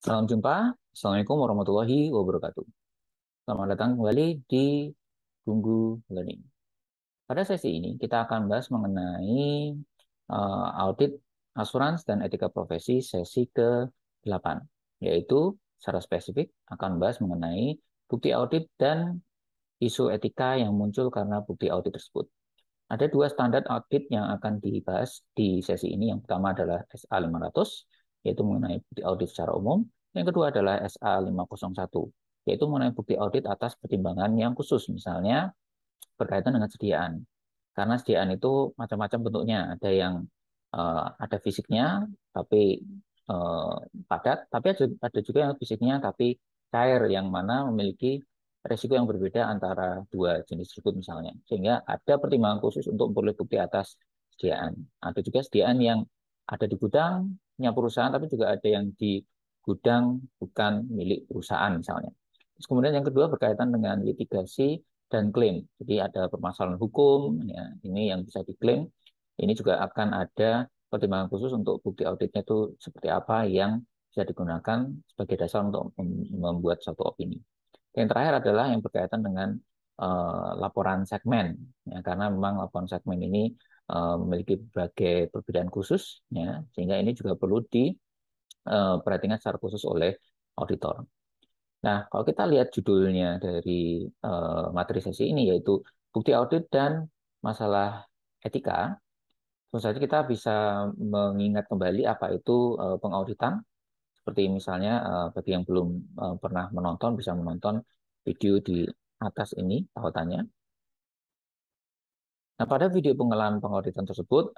Salam jumpa. Assalamualaikum warahmatullahi wabarakatuh. Selamat datang kembali di Tunggu Learning. Pada sesi ini kita akan bahas mengenai audit asuransi dan etika profesi sesi ke-8, yaitu secara spesifik akan bahas mengenai bukti audit dan isu etika yang muncul karena bukti audit tersebut. Ada dua standar audit yang akan dibahas di sesi ini. Yang pertama adalah SA500, yaitu mengenai bukti audit secara umum. Yang kedua adalah SA501, yaitu mengenai bukti audit atas pertimbangan yang khusus, misalnya berkaitan dengan sediaan. Karena sediaan itu macam-macam bentuknya. Ada yang ada fisiknya, tapi eh, padat, tapi ada juga yang fisiknya tapi cair, yang mana memiliki resiko yang berbeda antara dua jenis tersebut misalnya. Sehingga ada pertimbangan khusus untuk memperoleh bukti atas sediaan. Ada juga sediaan yang ada di gudangnya perusahaan, tapi juga ada yang di gudang bukan milik perusahaan misalnya. Terus kemudian yang kedua berkaitan dengan litigasi dan klaim. Jadi ada permasalahan hukum, ya, ini yang bisa diklaim. Ini juga akan ada pertimbangan khusus untuk bukti auditnya itu seperti apa yang bisa digunakan sebagai dasar untuk membuat suatu opini. Yang terakhir adalah yang berkaitan dengan laporan segmen, ya, karena memang laporan segmen ini memiliki berbagai perbedaan khusus, ya, sehingga ini juga perlu diperhatikan secara khusus oleh auditor. Nah, kalau kita lihat judulnya dari materi sesi ini, yaitu bukti audit dan masalah etika, tentu saja kita bisa mengingat kembali apa itu pengauditan. Seperti misalnya bagi yang belum pernah menonton, bisa menonton video di atas ini tautannya. Nah, pada video pengalaman pengauditan tersebut,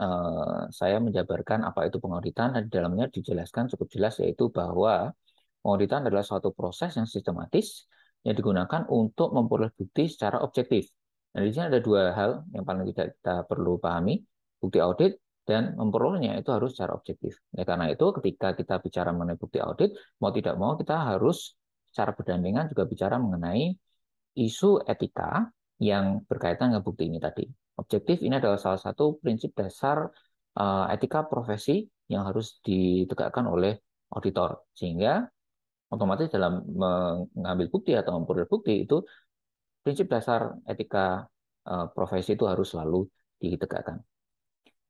saya menjabarkan apa itu pengauditan, dan di dalamnya dijelaskan cukup jelas, yaitu bahwa pengauditan adalah suatu proses yang sistematis yang digunakan untuk memperoleh bukti secara objektif. Nah, di sini ada dua hal yang paling tidak kita perlu pahami, bukti audit dan memperolehnya itu harus secara objektif. Ya, karena itu ketika kita bicara mengenai bukti audit, mau tidak mau kita harus secara berdampingan juga bicara mengenai isu etika yang berkaitan dengan bukti ini tadi. Objektif ini adalah salah satu prinsip dasar etika profesi yang harus ditegakkan oleh auditor. Sehingga otomatis dalam mengambil bukti atau memperoleh bukti itu prinsip dasar etika profesi itu harus selalu ditegakkan.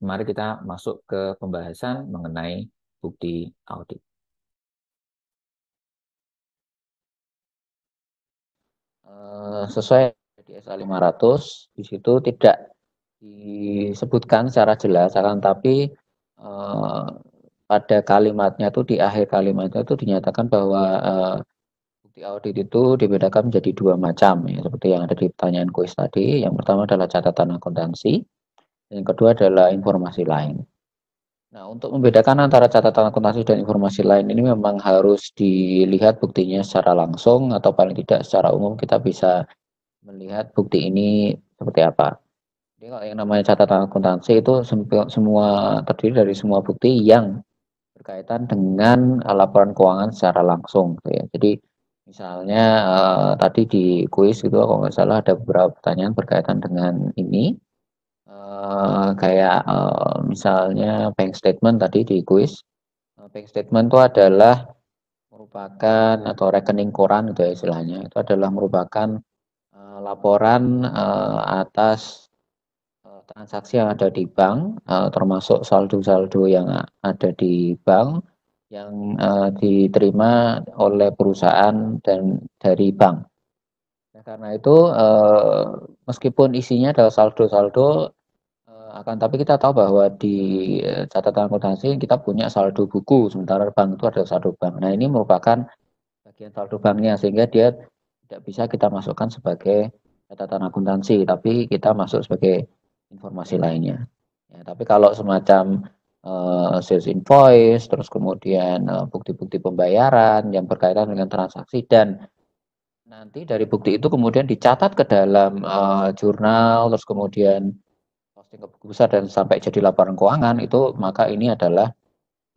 Mari kita masuk ke pembahasan mengenai bukti audit. Sesuai di SA 500, di situ tidak disebutkan secara jelas, akan tapi eh, pada kalimatnya itu, di akhir kalimatnya itu dinyatakan bahwa bukti audit itu dibedakan menjadi dua macam, ya, seperti yang ada di pertanyaan kuis tadi. Yang pertama adalah catatan akuntansi, dan yang kedua adalah informasi lain. Nah, untuk membedakan antara catatan akuntansi dan informasi lain ini memang harus dilihat buktinya secara langsung, atau paling tidak secara umum kita bisa melihat bukti ini seperti apa. Jadi kalau yang namanya catatan akuntansi itu semua terdiri dari semua bukti yang berkaitan dengan laporan keuangan secara langsung, gitu ya. Jadi misalnya tadi di kuis itu kalau nggak salah ada beberapa pertanyaan berkaitan dengan ini. Kayak misalnya bank statement tadi di kuis. Bank statement itu adalah merupakan, atau rekening koran itu ya istilahnya, itu adalah merupakan laporan atas transaksi yang ada di bank, termasuk saldo-saldo yang ada di bank yang diterima oleh perusahaan dan dari bank. Nah, karena itu meskipun isinya adalah saldo-saldo, akan tapi kita tahu bahwa di catatan akuntansi kita punya saldo buku, sementara bank itu ada saldo bank. Nah, ini merupakan bagian saldo banknya, sehingga dia tidak bisa kita masukkan sebagai catatan akuntansi, tapi kita masuk sebagai informasi lainnya. Ya, tapi kalau semacam sales invoice, terus kemudian bukti-bukti pembayaran yang berkaitan dengan transaksi, dan nanti dari bukti itu kemudian dicatat ke dalam jurnal, terus kemudian posting ke buku besar dan sampai jadi laporan keuangan, itu maka ini adalah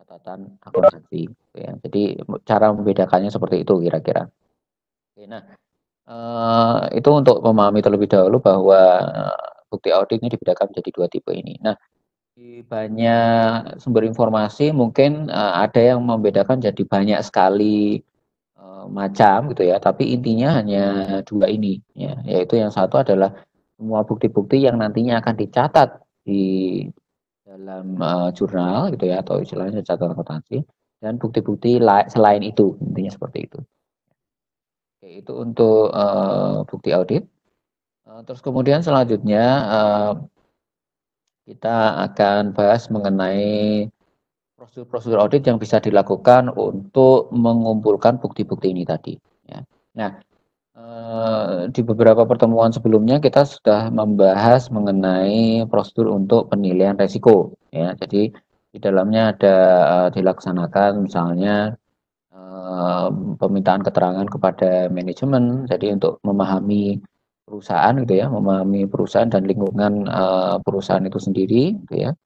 catatan akuntansi. Ya. Jadi cara membedakannya seperti itu kira-kira. Oke, nah, itu untuk memahami terlebih dahulu bahwa bukti audit ini dibedakan menjadi dua tipe ini. Nah, Di banyak sumber informasi mungkin ada yang membedakan jadi banyak sekali macam gitu ya, tapi intinya hanya dua ini ya, yaitu yang satu adalah semua bukti-bukti yang nantinya akan dicatat di dalam jurnal gitu ya, atau istilahnya catatan akuntansi, dan bukti-bukti selain itu, intinya seperti itu. Oke, itu untuk bukti audit. Terus kemudian selanjutnya kita akan bahas mengenai prosedur-prosedur audit yang bisa dilakukan untuk mengumpulkan bukti-bukti ini tadi. Ya. Nah, di beberapa pertemuan sebelumnya kita sudah membahas mengenai prosedur untuk penilaian resiko. Ya, jadi di dalamnya ada dilaksanakan misalnya permintaan keterangan kepada manajemen, jadi untuk memahami perusahaan gitu ya, memahami perusahaan dan lingkungan perusahaan itu sendiri gitu ya.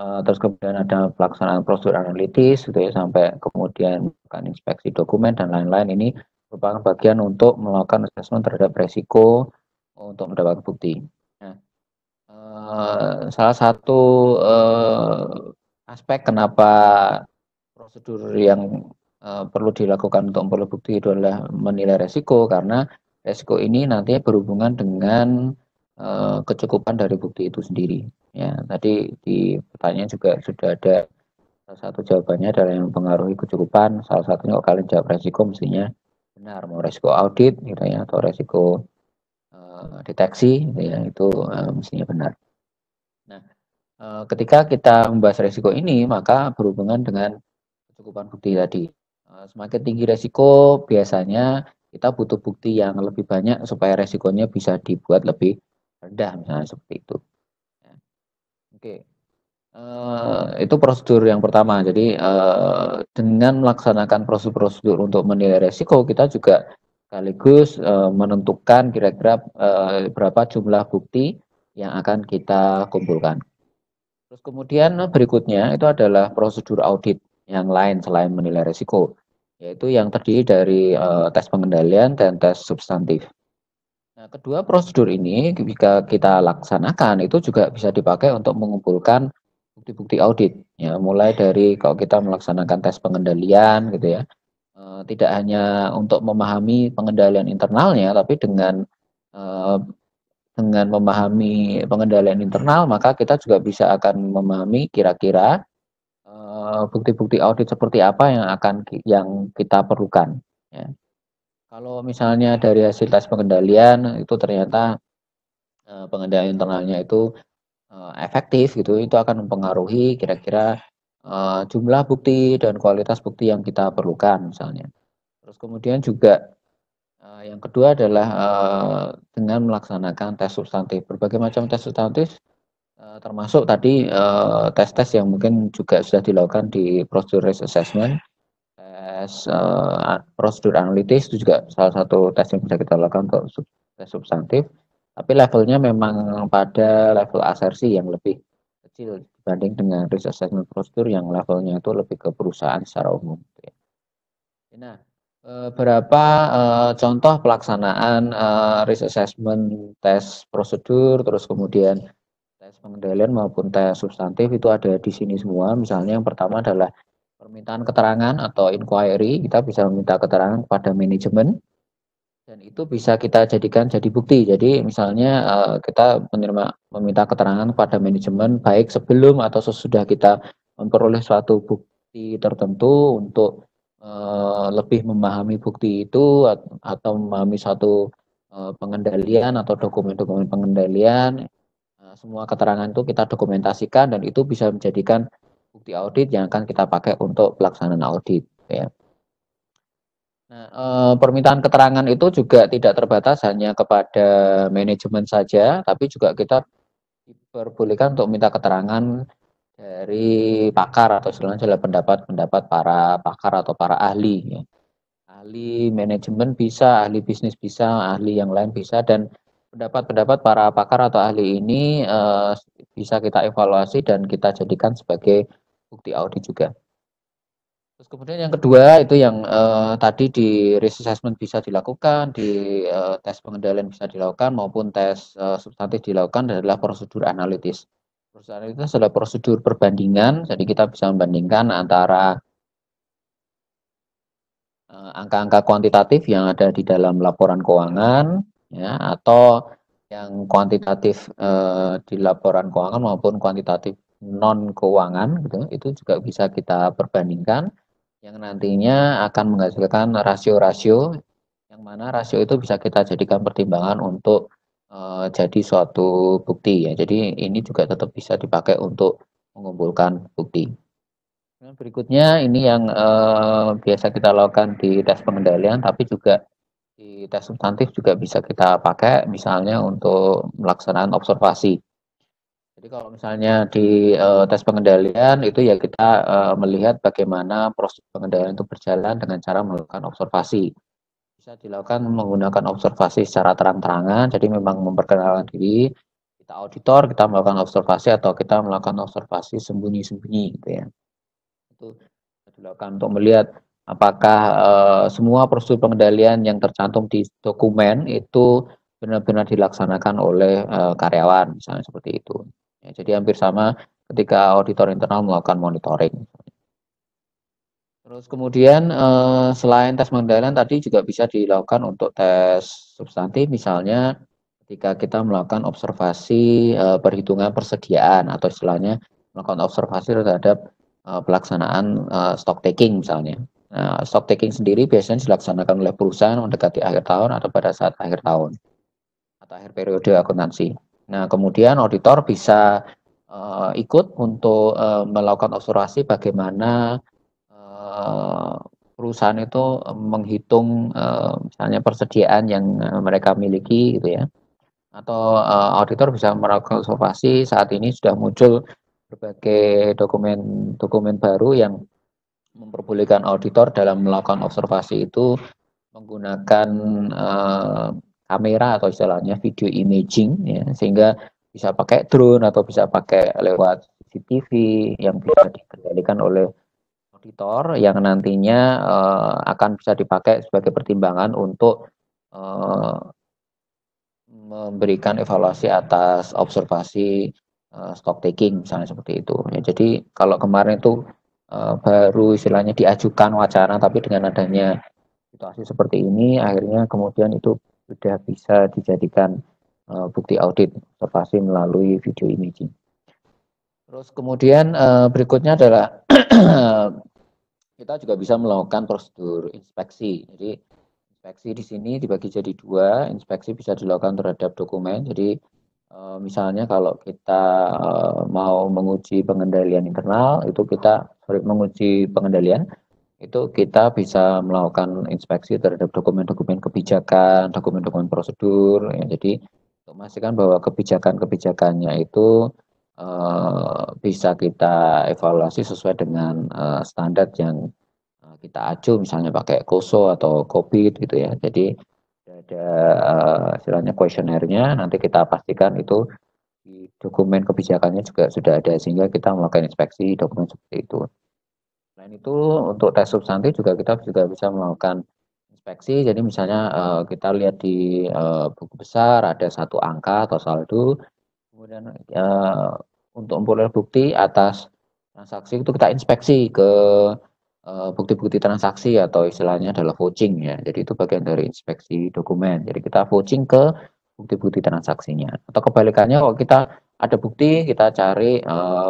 Terus kemudian ada pelaksanaan prosedur analitis gitu ya, sampai kemudian melakukan inspeksi dokumen dan lain-lain. Ini merupakan bagian untuk melakukan asesmen terhadap resiko untuk mendapatkan bukti. Nah, salah satu aspek kenapa prosedur yang perlu dilakukan untuk memperoleh bukti itu adalah menilai resiko, karena resiko ini nantinya berhubungan dengan kecukupan dari bukti itu sendiri. Ya, tadi di pertanyaan juga sudah ada salah satu jawabannya adalah yang mempengaruhi kecukupan. Salah satunya kalau kalian jawab resiko mestinya benar, mau resiko audit gitu ya, atau resiko deteksi gitu ya, itu mestinya benar. Nah, ketika kita membahas resiko ini, maka berhubungan dengan kecukupan bukti tadi. Semakin tinggi resiko, biasanya kita butuh bukti yang lebih banyak supaya resikonya bisa dibuat lebih rendah, misalnya seperti itu. Ya. Oke, itu prosedur yang pertama. Jadi dengan melaksanakan prosedur-prosedur untuk menilai resiko, kita juga sekaligus menentukan kira-kira berapa jumlah bukti yang akan kita kumpulkan. Terus kemudian berikutnya itu adalah prosedur audit yang lain selain menilai risiko, yaitu yang terdiri dari tes pengendalian dan tes substantif. Nah, kedua prosedur ini jika kita laksanakan itu juga bisa dipakai untuk mengumpulkan bukti-bukti audit. Ya, mulai dari kalau kita melaksanakan tes pengendalian gitu ya, tidak hanya untuk memahami pengendalian internalnya, tapi eh, dengan memahami pengendalian internal, maka kita juga bisa akan memahami kira-kira bukti-bukti audit seperti apa yang kita perlukan. Ya. Kalau misalnya dari hasil tes pengendalian itu ternyata pengendalian internalnya itu efektif gitu, itu akan mempengaruhi kira-kira jumlah bukti dan kualitas bukti yang kita perlukan misalnya. Terus kemudian juga yang kedua adalah dengan melaksanakan tes substantif. Berbagai macam tes substantif termasuk tadi tes-tes yang mungkin juga sudah dilakukan di prosedur risk assessment, tes prosedur analitis itu juga salah satu tes yang bisa kita lakukan untuk tes substantif. Tapi levelnya memang pada level asersi yang lebih kecil dibanding dengan risk assessment prosedur yang levelnya itu lebih ke perusahaan secara umum. Nah, berapa contoh pelaksanaan risk assessment, tes prosedur, terus kemudian tes pengendalian maupun tes substantif itu ada di sini semua. Misalnya yang pertama adalah permintaan keterangan atau inquiry. Kita bisa meminta keterangan kepada manajemen dan itu bisa kita jadikan jadi bukti. Jadi misalnya kita meminta keterangan kepada manajemen baik sebelum atau sesudah kita memperoleh suatu bukti tertentu untuk lebih memahami bukti itu atau memahami suatu pengendalian atau dokumen-dokumen pengendalian. Semua keterangan itu kita dokumentasikan dan itu bisa menjadikan bukti audit yang akan kita pakai untuk pelaksanaan audit. Ya. Nah, permintaan keterangan itu juga tidak terbatas hanya kepada manajemen saja, tapi juga kita diperbolehkan untuk minta keterangan dari pakar atau istilahnya adalah pendapat-pendapat para pakar atau para ahli. Ya. Ahli manajemen bisa, ahli bisnis bisa, ahli yang lain bisa, dan pendapat-pendapat para pakar atau ahli ini bisa kita evaluasi dan kita jadikan sebagai bukti audit juga. Terus kemudian yang kedua itu yang tadi di risk assessment bisa dilakukan, di tes pengendalian bisa dilakukan maupun tes substantif dilakukan adalah prosedur analitis. Perusahaan itu adalah prosedur perbandingan, jadi kita bisa membandingkan antara angka-angka kuantitatif yang ada di dalam laporan keuangan, ya, atau yang kuantitatif di laporan keuangan maupun kuantitatif non keuangan, gitu, itu juga bisa kita perbandingkan, yang nantinya akan menghasilkan rasio-rasio, yang mana rasio itu bisa kita jadikan pertimbangan untuk jadi suatu bukti, ya. Jadi ini juga tetap bisa dipakai untuk mengumpulkan bukti. Yang berikutnya ini yang biasa kita lakukan di tes pengendalian, tapi juga di tes substantif juga bisa kita pakai, misalnya untuk melaksanaan observasi. Jadi kalau misalnya di tes pengendalian itu ya kita melihat bagaimana proses pengendalian itu berjalan dengan cara melakukan observasi. Bisa dilakukan menggunakan observasi secara terang-terangan, jadi memang memperkenalkan diri, kita auditor, kita melakukan observasi, atau kita melakukan observasi sembunyi-sembunyi, gitu ya. Itu dilakukan untuk melihat apakah semua prosedur pengendalian yang tercantum di dokumen itu benar-benar dilaksanakan oleh karyawan, misalnya seperti itu. Ya, jadi hampir sama ketika auditor internal melakukan monitoring. Terus kemudian selain tes pengendalian tadi juga bisa dilakukan untuk tes substantif, misalnya ketika kita melakukan observasi perhitungan persediaan, atau istilahnya melakukan observasi terhadap pelaksanaan stock taking misalnya. Nah, stock taking sendiri biasanya dilaksanakan oleh perusahaan mendekati akhir tahun atau pada saat akhir tahun atau akhir periode akuntansi. Nah, kemudian auditor bisa ikut untuk melakukan observasi bagaimana perusahaan itu menghitung misalnya persediaan yang mereka miliki, gitu ya. Atau auditor bisa melakukan observasi, saat ini sudah muncul berbagai dokumen baru yang memperbolehkan auditor dalam melakukan observasi itu menggunakan kamera atau istilahnya video imaging, ya, sehingga bisa pakai drone atau bisa pakai lewat CCTV yang bisa dikendalikan oleh auditor, yang nantinya akan bisa dipakai sebagai pertimbangan untuk memberikan evaluasi atas observasi stock taking misalnya seperti itu. Ya, jadi kalau kemarin itu baru istilahnya diajukan wacana, tapi dengan adanya situasi seperti ini akhirnya kemudian itu sudah bisa dijadikan bukti audit observasi melalui video imaging. Terus kemudian berikutnya adalah kita juga bisa melakukan prosedur inspeksi. Jadi inspeksi di sini dibagi jadi dua. Inspeksi bisa dilakukan terhadap dokumen. Jadi misalnya kalau kita mau menguji pengendalian internal, itu kita menguji pengendalian, itu kita bisa melakukan inspeksi terhadap dokumen-dokumen kebijakan, dokumen-dokumen prosedur, ya. Jadi untuk memastikan bahwa kebijakan-kebijakannya itu bisa kita evaluasi sesuai dengan standar yang kita acu, misalnya pakai KOSO atau COVID, gitu ya. Jadi ada istilahnya kuesionernya, nanti kita pastikan itu di dokumen kebijakannya juga sudah ada, sehingga kita melakukan inspeksi dokumen seperti itu. Selain itu, untuk tes substantif juga kita juga bisa melakukan inspeksi. Jadi misalnya kita lihat di buku besar ada satu angka atau saldo, kemudian untuk memperoleh bukti atas transaksi itu kita inspeksi ke bukti-bukti transaksi, atau istilahnya adalah vouching, ya. Jadi itu bagian dari inspeksi dokumen. Jadi kita vouching ke bukti-bukti transaksinya. Atau kebalikannya, kalau kita ada bukti, kita cari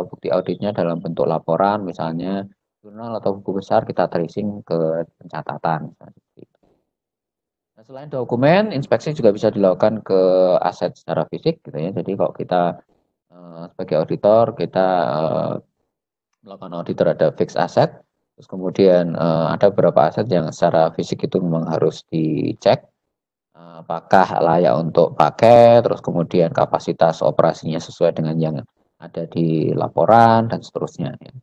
bukti auditnya dalam bentuk laporan, misalnya jurnal atau buku besar, kita tracing ke pencatatan. Nah, selain dokumen, inspeksi juga bisa dilakukan ke aset secara fisik, gitu ya. Jadi kalau kita sebagai auditor, kita melakukan audit terhadap fixed asset. Terus kemudian ada beberapa aset yang secara fisik itu memang harus dicek apakah layak untuk pakai, terus kemudian kapasitas operasinya sesuai dengan yang ada di laporan dan seterusnya, ya.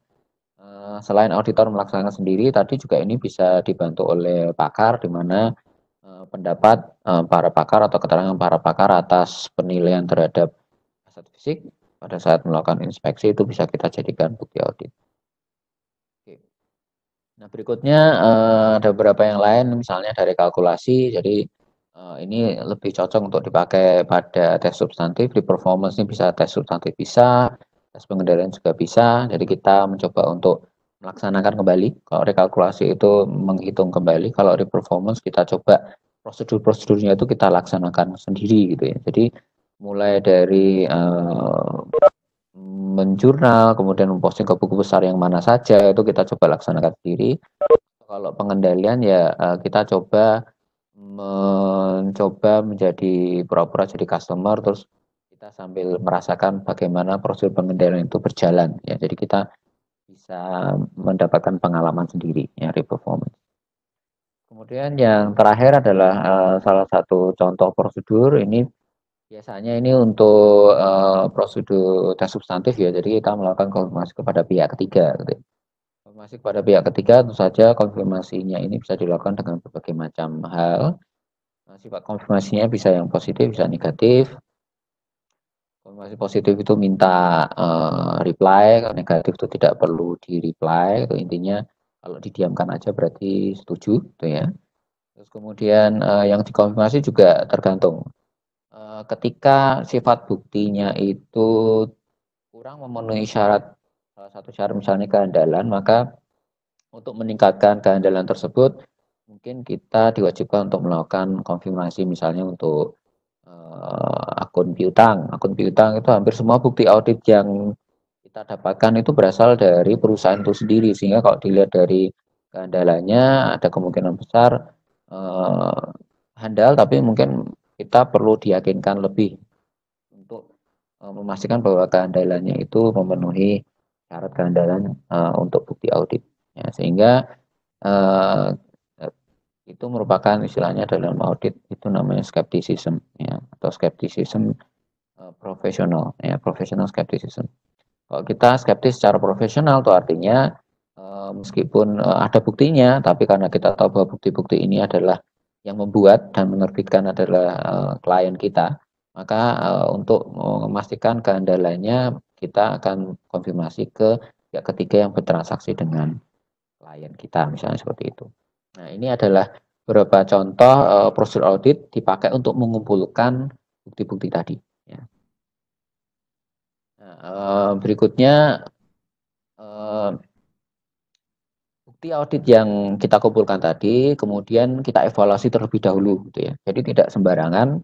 Selain auditor melaksanakan sendiri, tadi juga ini bisa dibantu oleh pakar, di mana pendapat para pakar atau keterangan para pakar atas penilaian terhadap aset fisik pada saat melakukan inspeksi itu bisa kita jadikan bukti audit. Oke. Nah, berikutnya ada beberapa yang lain, misalnya dari kalkulasi. Jadi ini lebih cocok untuk dipakai pada tes substantif. Di performance ini bisa tes substantif, bisa tes pengendalian juga bisa. Jadi kita mencoba untuk melaksanakan kembali. Kalau rekalkulasi itu menghitung kembali, kalau reperformance kita coba prosedur-prosedurnya itu kita laksanakan sendiri gitu ya. Jadi mulai dari menjurnal, kemudian memposting ke buku besar yang mana saja itu kita coba laksanakan sendiri. Kalau pengendalian ya kita mencoba menjadi pura-pura jadi customer, terus kita sambil merasakan bagaimana prosedur pengendalian itu berjalan ya. Jadi kita bisa mendapatkan pengalaman sendiri ya performance. Kemudian yang terakhir adalah salah satu contoh prosedur ini biasanya ini untuk prosedur tes substantif ya. Jadi kita melakukan konfirmasi kepada pihak ketiga gitu. Konfirmasi kepada pihak ketiga tentu saja konfirmasinya ini bisa dilakukan dengan berbagai macam hal. Sifat konfirmasinya bisa yang positif, bisa negatif. Konfirmasi positif itu minta reply, kalau negatif itu tidak perlu di reply. Itu intinya kalau didiamkan aja berarti setuju, gitu ya. Terus kemudian yang dikonfirmasi juga tergantung. Ketika sifat buktinya itu kurang memenuhi syarat, salah satu syarat misalnya keandalan, maka untuk meningkatkan keandalan tersebut mungkin kita diwajibkan untuk melakukan konfirmasi misalnya untuk akun piutang. Akun piutang itu hampir semua bukti audit yang kita dapatkan itu berasal dari perusahaan itu sendiri, sehingga kalau dilihat dari keandalannya ada kemungkinan besar handal, tapi mungkin kita perlu diyakinkan lebih untuk memastikan bahwa keandalannya itu memenuhi syarat keandalan untuk bukti audit. Ya, sehingga uh, itu merupakan istilahnya dalam audit itu namanya skepticism ya, atau skepticism profesional ya, professional skepticism. Kalau kita skeptis secara profesional itu artinya meskipun ada buktinya, tapi karena kita tahu bahwa bukti-bukti ini adalah yang membuat dan menerbitkan adalah klien kita, maka untuk memastikan keandalannya kita akan konfirmasi ke pihak ketiga yang bertransaksi dengan klien kita, misalnya seperti itu. Nah, ini adalah beberapa contoh prosedur audit dipakai untuk mengumpulkan bukti-bukti tadi. Ya. Nah, berikutnya bukti audit yang kita kumpulkan tadi, kemudian kita evaluasi terlebih dahulu, gitu ya. Jadi tidak sembarangan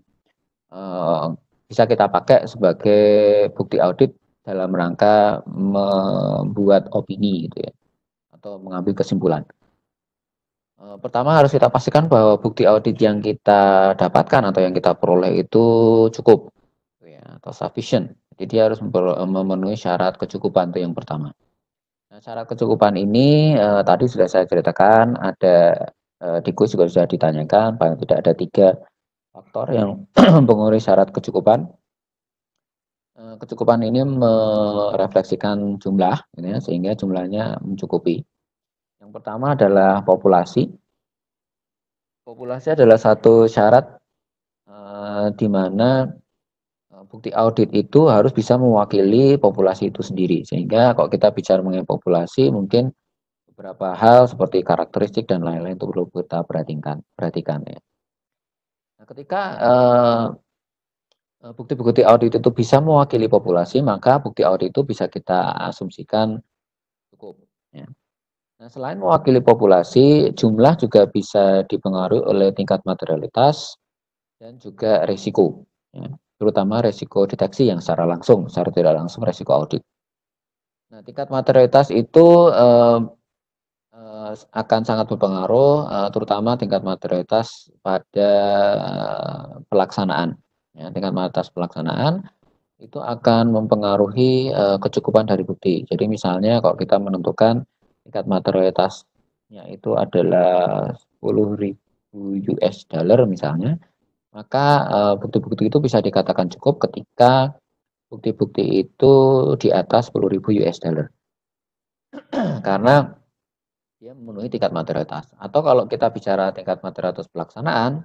bisa kita pakai sebagai bukti audit dalam rangka membuat opini, gitu ya, atau mengambil kesimpulan. Pertama harus kita pastikan bahwa bukti audit yang kita dapatkan atau yang kita peroleh itu cukup, ya, atau sufficient. Jadi dia harus memenuhi syarat kecukupan, itu yang pertama. Nah, syarat kecukupan ini tadi sudah saya ceritakan, ada di kuis juga sudah ditanyakan, paling tidak ada 3 faktor yang mempengaruhi syarat kecukupan. Kecukupan ini merefleksikan jumlah, ya, sehingga jumlahnya mencukupi. Yang pertama adalah populasi. Populasi adalah satu syarat di mana bukti audit itu harus bisa mewakili populasi itu sendiri. Sehingga kalau kita bicara mengenai populasi, mungkin beberapa hal seperti karakteristik dan lain-lain itu perlu kita perhatikan ya. Nah, ketika bukti-bukti audit itu bisa mewakili populasi, maka bukti audit itu bisa kita asumsikan cukup. Ya. Nah, selain mewakili populasi, jumlah juga bisa dipengaruhi oleh tingkat materialitas dan juga risiko, ya. Terutama risiko deteksi yang secara langsung, secara tidak langsung risiko audit. Nah, tingkat materialitas itu akan sangat berpengaruh, terutama tingkat materialitas pada pelaksanaan. Ya, tingkat materialitas pelaksanaan itu akan mempengaruhi kecukupan dari bukti. Jadi misalnya kalau kita menentukan tingkat materialitasnya itu adalah 10.000 US dollar misalnya, maka bukti-bukti itu bisa dikatakan cukup ketika bukti-bukti itu di atas 10.000 US dollar. Karena dia memenuhi tingkat materialitas. Atau kalau kita bicara tingkat materialitas pelaksanaan,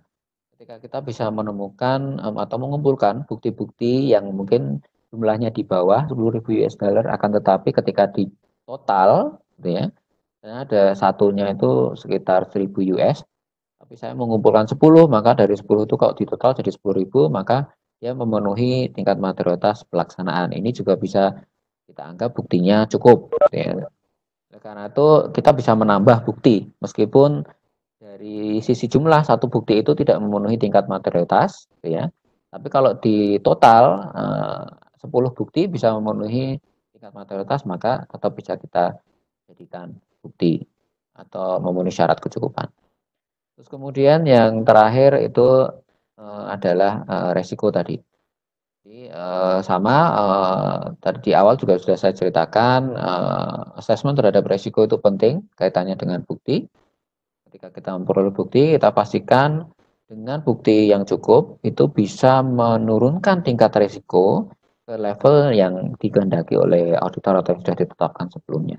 ketika kita bisa menemukan atau mengumpulkan bukti-bukti yang mungkin jumlahnya di bawah 10.000 US dollar, akan tetapi ketika di total, gitu ya, ada satunya itu sekitar 1.000 US, tapi saya mengumpulkan 10, maka dari 10 itu kalau di total jadi 10.000, maka dia memenuhi tingkat materialitas pelaksanaan. Ini juga bisa kita anggap buktinya cukup. Ya. Karena itu kita bisa menambah bukti meskipun dari sisi jumlah satu bukti itu tidak memenuhi tingkat materialitas, ya. Tapi kalau di total 10 bukti bisa memenuhi tingkat materialitas, maka tetap bisa kita jadikan bukti atau memenuhi syarat kecukupan. Terus kemudian yang terakhir itu adalah resiko tadi. Jadi sama tadi di awal juga sudah saya ceritakan asesmen terhadap resiko itu penting kaitannya dengan bukti. Ketika kita memperoleh bukti, kita pastikan dengan bukti yang cukup itu bisa menurunkan tingkat resiko ke level yang dikehendaki oleh auditor atau yang sudah ditetapkan sebelumnya.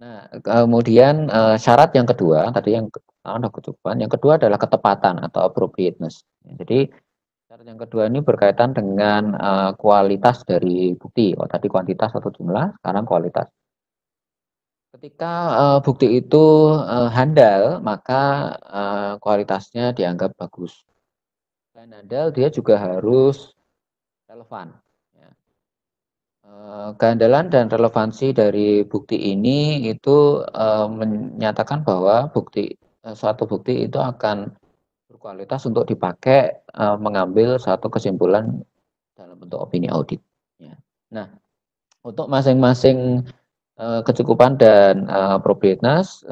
Nah, kemudian syarat yang kedua, tadi yang pertama kecukupan, yang kedua adalah ketepatan atau appropriateness. Jadi syarat yang kedua ini berkaitan dengan kualitas dari bukti. Oh, tadi kuantitas atau jumlah, sekarang kualitas. Ketika bukti itu handal, maka kualitasnya dianggap bagus. Selain handal, dia juga harus relevan. Ya. Kehandalan dan relevansi dari bukti ini itu menyatakan bahwa suatu bukti itu akan berkualitas untuk dipakai mengambil satu kesimpulan dalam bentuk opini audit. Ya. Nah, untuk masing-masing kecukupan dan appropriateness,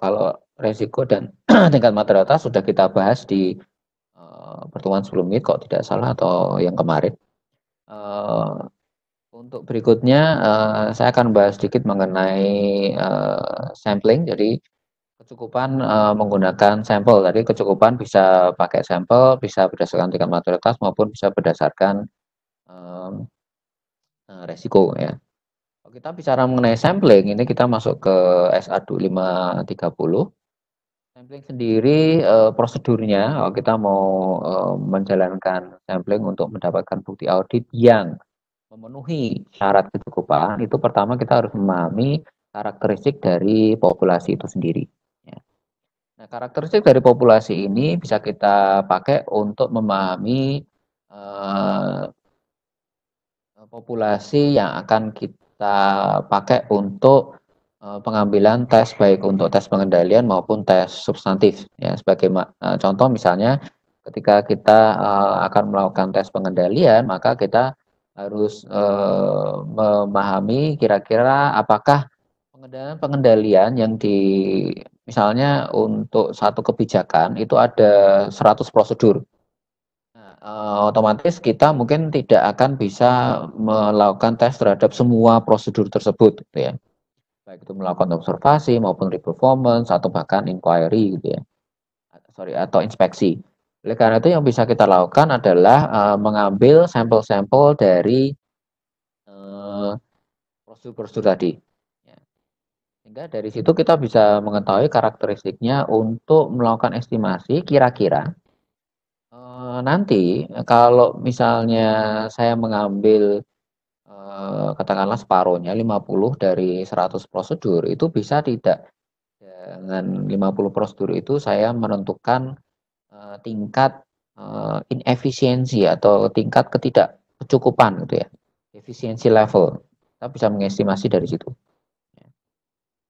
kalau resiko dan tingkat materialitas sudah kita bahas di pertemuan sebelumnya, kok tidak salah, atau yang kemarin. Untuk berikutnya, saya akan bahas sedikit mengenai sampling. Jadi kecukupan menggunakan sampel. Tadi kecukupan bisa pakai sampel, bisa berdasarkan tingkat materialitas maupun bisa berdasarkan resiko, ya. Kalau kita bicara mengenai sampling, ini kita masuk ke SA 2530. Sampling sendiri prosedurnya, kalau kita mau menjalankan sampling untuk mendapatkan bukti audit yang memenuhi syarat kecukupan, itu pertama kita harus memahami karakteristik dari populasi itu sendiri. Ya. Nah, karakteristik dari populasi ini bisa kita pakai untuk memahami populasi yang akan kita pakai untuk pengambilan tes, baik untuk tes pengendalian maupun tes substantif. Ya, sebagai contoh misalnya ketika kita akan melakukan tes pengendalian, maka kita harus memahami kira-kira apakah pengendalian yang misalnya untuk satu kebijakan itu ada 100 prosedur. Otomatis kita mungkin tidak akan bisa melakukan tes terhadap semua prosedur tersebut, gitu ya. Baik itu melakukan observasi maupun re-performance atau bahkan inquiry, gitu ya. Atau inspeksi. Oleh karena itu yang bisa kita lakukan adalah mengambil sampel-sampel dari prosedur-prosedur tadi. Ya. Sehingga dari situ kita bisa mengetahui karakteristiknya untuk melakukan estimasi kira-kira nanti kalau misalnya saya mengambil katakanlah separuhnya 50 dari 100 prosedur, itu bisa tidak dengan 50 prosedur itu saya menentukan tingkat inefisiensi atau tingkat ketidakcukupan, gitu ya, efisiensi level. Kita bisa mengestimasi dari situ.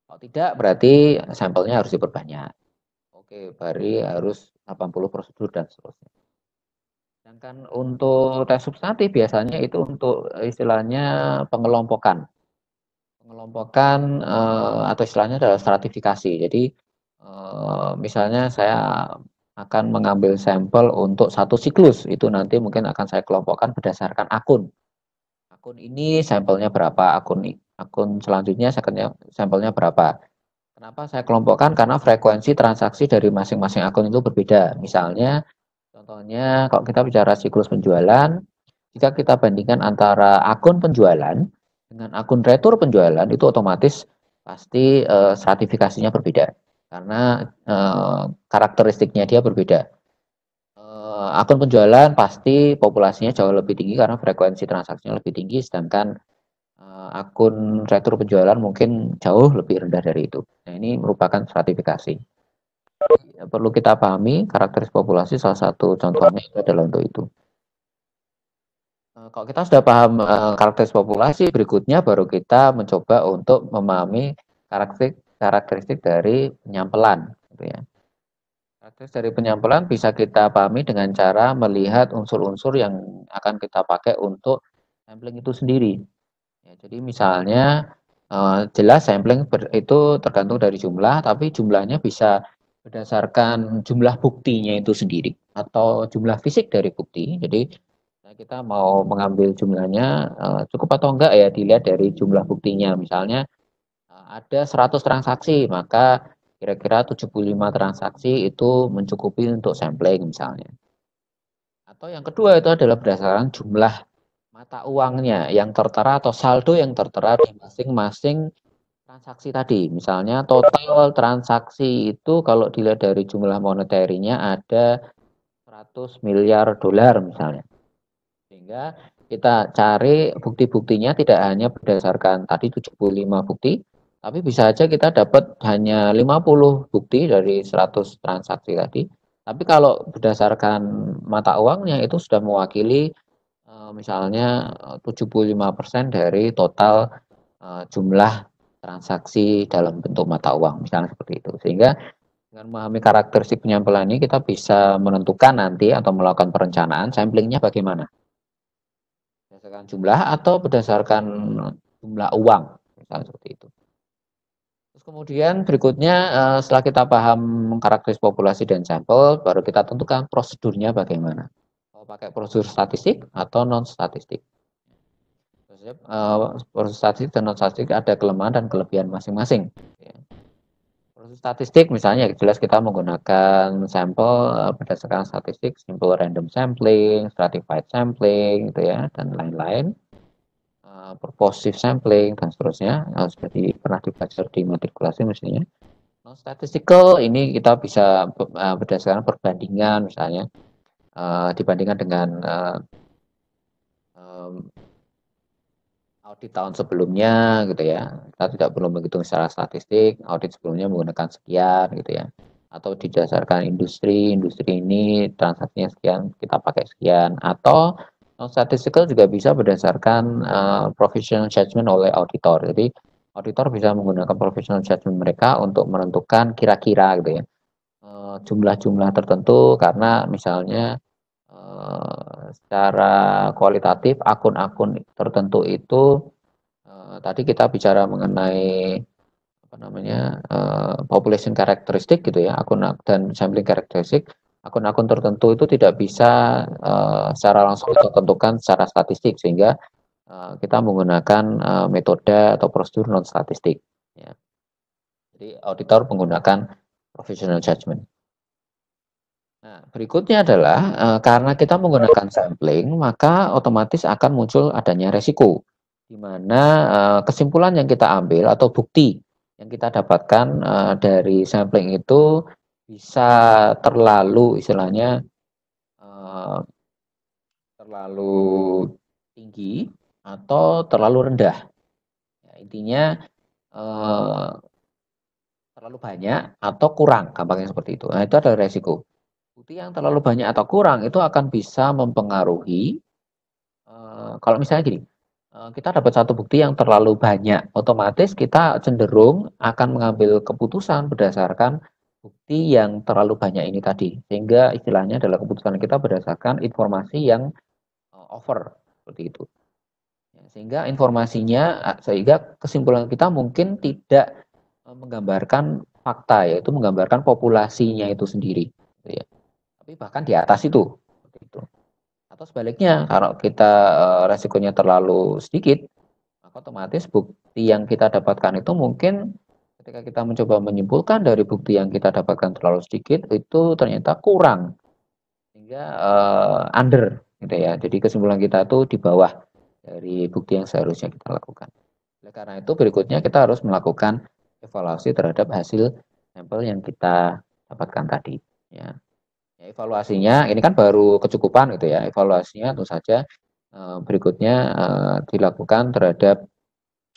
Kalau tidak berarti sampelnya harus diperbanyak. Oke, berarti harus 80 prosedur dan seterusnya. Sedangkan untuk tes substantif biasanya itu untuk istilahnya pengelompokan. Pengelompokan atau istilahnya adalah stratifikasi. Jadi misalnya saya akan mengambil sampel untuk satu siklus, itu nanti mungkin akan saya kelompokkan berdasarkan akun. Akun ini sampelnya berapa, akun selanjutnya sampelnya berapa. Kenapa saya kelompokkan? Karena frekuensi transaksi dari masing-masing akun itu berbeda. Misalnya contohnya kalau kita bicara siklus penjualan, jika kita bandingkan antara akun penjualan dengan akun retur penjualan, itu otomatis pasti stratifikasinya berbeda karena karakteristiknya dia berbeda. Akun penjualan pasti populasinya jauh lebih tinggi karena frekuensi transaksinya lebih tinggi, sedangkan akun retur penjualan mungkin jauh lebih rendah dari itu. Nah, ini merupakan stratifikasi. Perlu kita pahami karakteristik populasi, salah satu contohnya itu adalah untuk itu. Kalau kita sudah paham karakteristik populasi, berikutnya baru kita mencoba untuk memahami karakteristik dari penyampelan, gitu ya. Karakteristik dari penyampelan bisa kita pahami dengan cara melihat unsur-unsur yang akan kita pakai untuk sampling itu sendiri. Ya, jadi misalnya jelas sampling itu tergantung dari jumlah, tapi jumlahnya bisa berdasarkan jumlah buktinya itu sendiri atau jumlah fisik dari bukti. Jadi kita mau mengambil jumlahnya cukup atau enggak ya dilihat dari jumlah buktinya. Misalnya ada 100 transaksi, maka kira-kira 75 transaksi itu mencukupi untuk sampling misalnya. Atau yang kedua itu adalah berdasarkan jumlah mata uangnya yang tertera atau saldo yang tertera di masing-masing transaksi tadi. Misalnya total transaksi itu kalau dilihat dari jumlah moneterinya ada 100 miliar dolar misalnya. Sehingga kita cari bukti-buktinya tidak hanya berdasarkan tadi 75 bukti, tapi bisa aja kita dapat hanya 50 bukti dari 100 transaksi tadi. Tapi kalau berdasarkan mata uangnya itu sudah mewakili misalnya 75% dari total jumlah transaksi dalam bentuk mata uang, misalnya seperti itu. Sehingga dengan memahami karakteristik penyampelan ini kita bisa menentukan nanti atau melakukan perencanaan samplingnya bagaimana. Berdasarkan jumlah atau berdasarkan jumlah uang, misalnya seperti itu. Terus kemudian berikutnya setelah kita paham karakteristik populasi dan sampel, baru kita tentukan prosedurnya bagaimana. Mau pakai prosedur statistik atau non statistik. Proses statistik dan non statistik ada kelemahan dan kelebihan masing-masing. Proses statistik misalnya jelas kita menggunakan sampel berdasarkan statistik, simple random sampling, stratified sampling, gitu ya, dan lain-lain. Purposive sampling dan seterusnya seperti pernah dipelajari di matrikulasi mestinya. Non statistical ini kita bisa berdasarkan perbandingan misalnya dibandingkan dengan audit tahun sebelumnya gitu ya. Kita tidak perlu menghitung secara statistik, audit sebelumnya menggunakan sekian gitu ya. Atau didasarkan industri ini transaksinya sekian, kita pakai sekian. Atau non statistical juga bisa berdasarkan professional judgment oleh auditor. Jadi auditor bisa menggunakan professional judgment mereka untuk menentukan kira-kira gitu ya jumlah-jumlah tertentu karena misalnya secara kualitatif akun-akun tertentu itu tadi kita bicara mengenai apa namanya population karakteristik gitu ya akun dan sampling karakteristik akun-akun tertentu itu tidak bisa secara langsung kita tentukan secara statistik sehingga kita menggunakan metode atau prosedur non statistik ya. Jadi auditor menggunakan professional judgment. Nah, berikutnya adalah karena kita menggunakan sampling, maka otomatis akan muncul adanya resiko, di mana kesimpulan yang kita ambil atau bukti yang kita dapatkan dari sampling itu bisa terlalu istilahnya terlalu tinggi atau terlalu rendah. Ya, intinya terlalu banyak atau kurang, gampangnya seperti itu. Nah, itu adalah resiko. Bukti yang terlalu banyak atau kurang itu akan bisa mempengaruhi kalau misalnya gini, kita dapat satu bukti yang terlalu banyak, otomatis kita cenderung akan mengambil keputusan berdasarkan bukti yang terlalu banyak ini tadi. Sehingga istilahnya adalah keputusan kita berdasarkan informasi yang over seperti itu. Ya, sehingga kesimpulan kita mungkin tidak menggambarkan fakta, yaitu menggambarkan populasinya itu sendiri. Gitu ya. Tapi bahkan di atas itu. Itu. Atau sebaliknya, kalau kita resikonya terlalu sedikit, maka otomatis bukti yang kita dapatkan itu mungkin ketika kita mencoba menyimpulkan dari bukti yang kita dapatkan terlalu sedikit, itu ternyata kurang. Sehingga under, gitu ya. Jadi kesimpulan kita itu di bawah dari bukti yang seharusnya kita lakukan. Oleh karena itu berikutnya kita harus melakukan evaluasi terhadap hasil sampel yang kita dapatkan tadi. Ya. Ya, evaluasinya ini kan baru kecukupan gitu ya. Evaluasinya tentu saja berikutnya dilakukan terhadap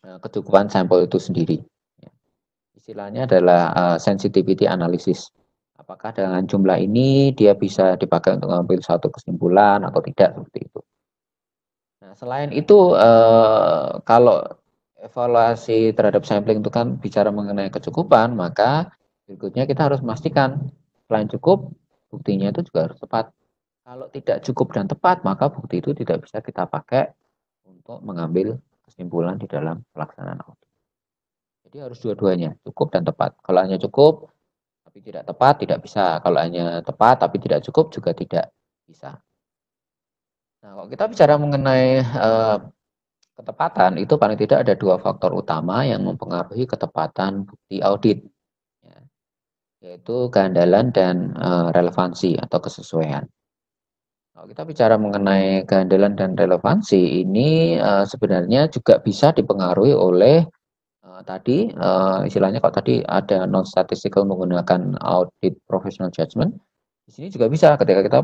kecukupan sampel itu sendiri. Ya. Istilahnya adalah sensitivity analysis. Apakah dengan jumlah ini dia bisa dipakai untuk mengambil satu kesimpulan atau tidak seperti itu. Nah, Nah, selain itu kalau evaluasi terhadap sampling itu kan bicara mengenai kecukupan, maka berikutnya kita harus memastikan selain cukup, buktinya itu juga harus tepat. Kalau tidak cukup dan tepat, maka bukti itu tidak bisa kita pakai untuk mengambil kesimpulan di dalam pelaksanaan audit. Jadi harus dua-duanya, cukup dan tepat. Kalau hanya cukup tapi tidak tepat, tidak bisa. Kalau hanya tepat tapi tidak cukup juga tidak bisa. Nah, kalau kita bicara mengenai ketepatan, itu paling tidak ada dua faktor utama yang mempengaruhi ketepatan bukti audit, ya, yaitu kehandalan dan relevansi atau kesesuaian. Kalau kita bicara mengenai kehandalan dan relevansi, ini sebenarnya juga bisa dipengaruhi oleh tadi istilahnya kalau tadi ada non statistical menggunakan audit professional judgment, di sini juga bisa ketika kita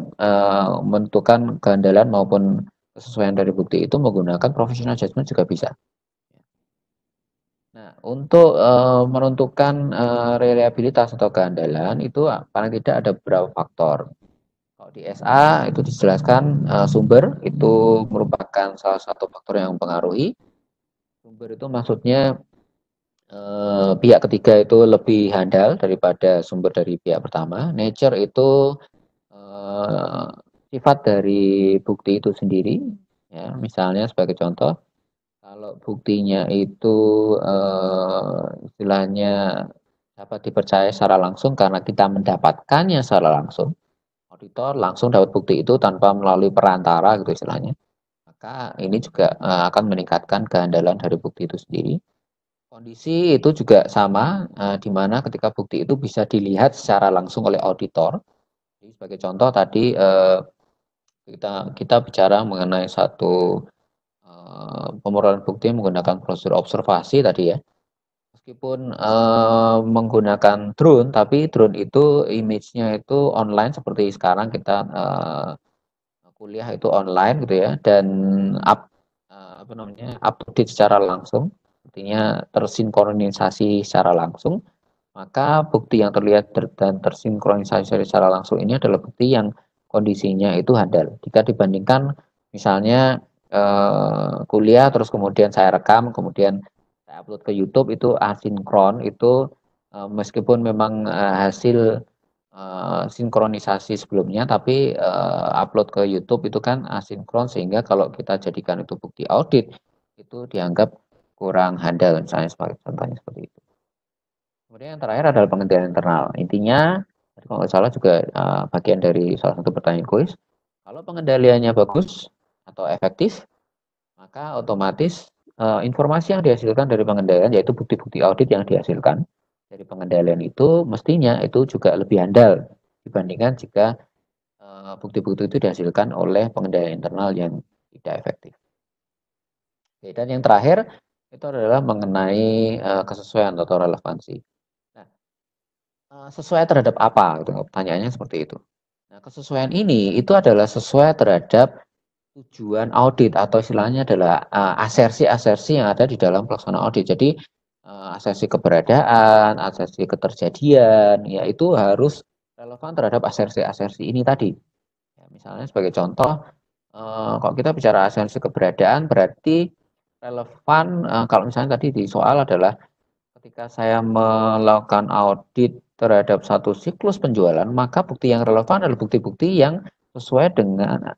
menentukan kehandalan maupun kesesuaian dari bukti itu menggunakan professional judgment juga bisa. Nah, untuk menentukan reliabilitas atau kehandalan itu paling tidak ada beberapa faktor. Kalau di SA itu dijelaskan sumber itu merupakan salah satu faktor yang mempengaruhi. Sumber itu maksudnya pihak ketiga itu lebih handal daripada sumber dari pihak pertama. Nature itu eh, sifat dari bukti itu sendiri. Ya, misalnya sebagai contoh, kalau buktinya itu istilahnya dapat dipercaya secara langsung karena kita mendapatkannya secara langsung, auditor langsung dapat bukti itu tanpa melalui perantara gitu istilahnya. Maka ini juga akan meningkatkan kehandalan dari bukti itu sendiri. Kondisi itu juga sama, di mana ketika bukti itu bisa dilihat secara langsung oleh auditor. Jadi sebagai contoh tadi kita bicara mengenai satu pemerolehan bukti menggunakan prosedur observasi tadi ya. Meskipun menggunakan drone, tapi drone itu image-nya itu online seperti sekarang kita kuliah itu online gitu ya, dan apa namanya up to date secara langsung, artinya tersinkronisasi secara langsung. Maka bukti yang terlihat dan tersinkronisasi secara langsung ini adalah bukti yang kondisinya itu handal. Jika dibandingkan misalnya kuliah terus kemudian saya rekam, kemudian saya upload ke YouTube itu asinkron, itu meskipun memang hasil sinkronisasi sebelumnya, tapi upload ke YouTube itu kan asinkron sehingga kalau kita jadikan itu bukti audit itu dianggap kurang handal, misalnya sebagai contohnya seperti itu. Kemudian yang terakhir adalah pengendalian internal. Intinya, kalau nggak salah juga bagian dari salah satu pertanyaan kuis. Kalau pengendaliannya bagus atau efektif, maka otomatis informasi yang dihasilkan dari pengendalian, yaitu bukti-bukti audit yang dihasilkan dari pengendalian itu, mestinya itu juga lebih handal dibandingkan jika bukti-bukti itu dihasilkan oleh pengendalian internal yang tidak efektif. Oke, dan yang terakhir itu adalah mengenai kesesuaian atau relevansi. Nah, sesuai terhadap apa gitu, pertanyaannya seperti itu. Nah, kesesuaian ini itu adalah sesuai terhadap tujuan audit atau istilahnya adalah asersi-asersi yang ada di dalam pelaksanaan audit. Jadi asersi keberadaan, asersi keterjadian, ya itu harus relevan terhadap asersi-asersi ini tadi. Ya, misalnya sebagai contoh, kalau kita bicara asersi keberadaan berarti relevan kalau misalnya tadi di soal adalah ketika saya melakukan audit terhadap satu siklus penjualan, maka bukti yang relevan adalah bukti-bukti yang sesuai dengan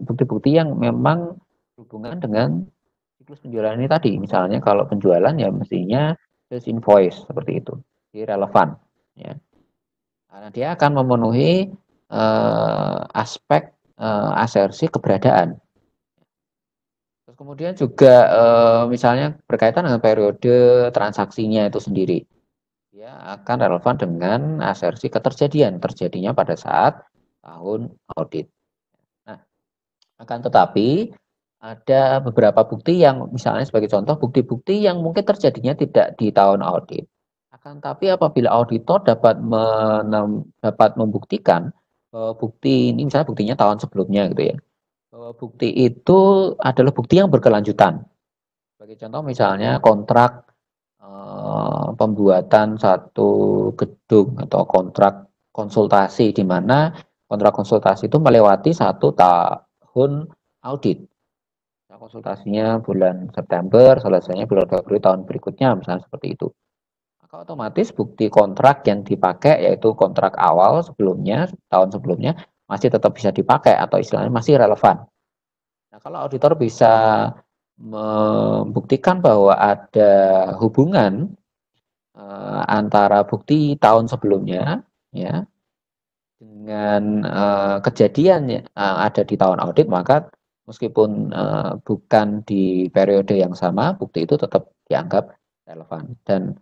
bukti-bukti yang memang berhubungan dengan siklus penjualan ini tadi. Misalnya kalau penjualan ya mestinya sales invoice seperti itu. Jadi relevan ya. Karena dia akan memenuhi aspek asersi keberadaan. Terus kemudian juga misalnya berkaitan dengan periode transaksinya itu sendiri. Dia akan relevan dengan asersi keterjadian, terjadinya pada saat tahun audit. Nah, akan tetapi ada beberapa bukti yang misalnya sebagai contoh bukti-bukti yang mungkin terjadinya tidak di tahun audit. Akan tetapi apabila auditor dapat membuktikan bukti ini misalnya buktinya tahun sebelumnya gitu ya. Bukti itu adalah bukti yang berkelanjutan. Sebagai contoh misalnya kontrak pembuatan satu gedung atau kontrak konsultasi di mana kontrak konsultasi itu melewati 1 tahun audit. Nah, konsultasinya bulan September, selesainya bulan Februari tahun berikutnya, misalnya seperti itu. Maka otomatis bukti kontrak yang dipakai yaitu kontrak awal sebelumnya, tahun sebelumnya, masih tetap bisa dipakai atau istilahnya masih relevan. Nah, kalau auditor bisa membuktikan bahwa ada hubungan antara bukti tahun sebelumnya ya dengan kejadian ada di tahun audit, maka meskipun bukan di periode yang sama, bukti itu tetap dianggap relevan. Dan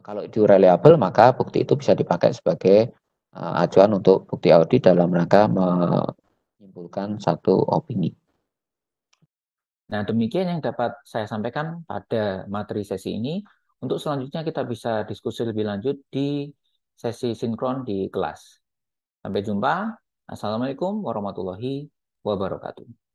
kalau itu reliable, maka bukti itu bisa dipakai sebagai acuan untuk bukti audit dalam rangka menyimpulkan satu opini. Nah, demikian yang dapat saya sampaikan pada materi sesi ini. Untuk selanjutnya kita bisa diskusi lebih lanjut di sesi sinkron di kelas. Sampai jumpa. Assalamualaikum warahmatullahi wabarakatuh.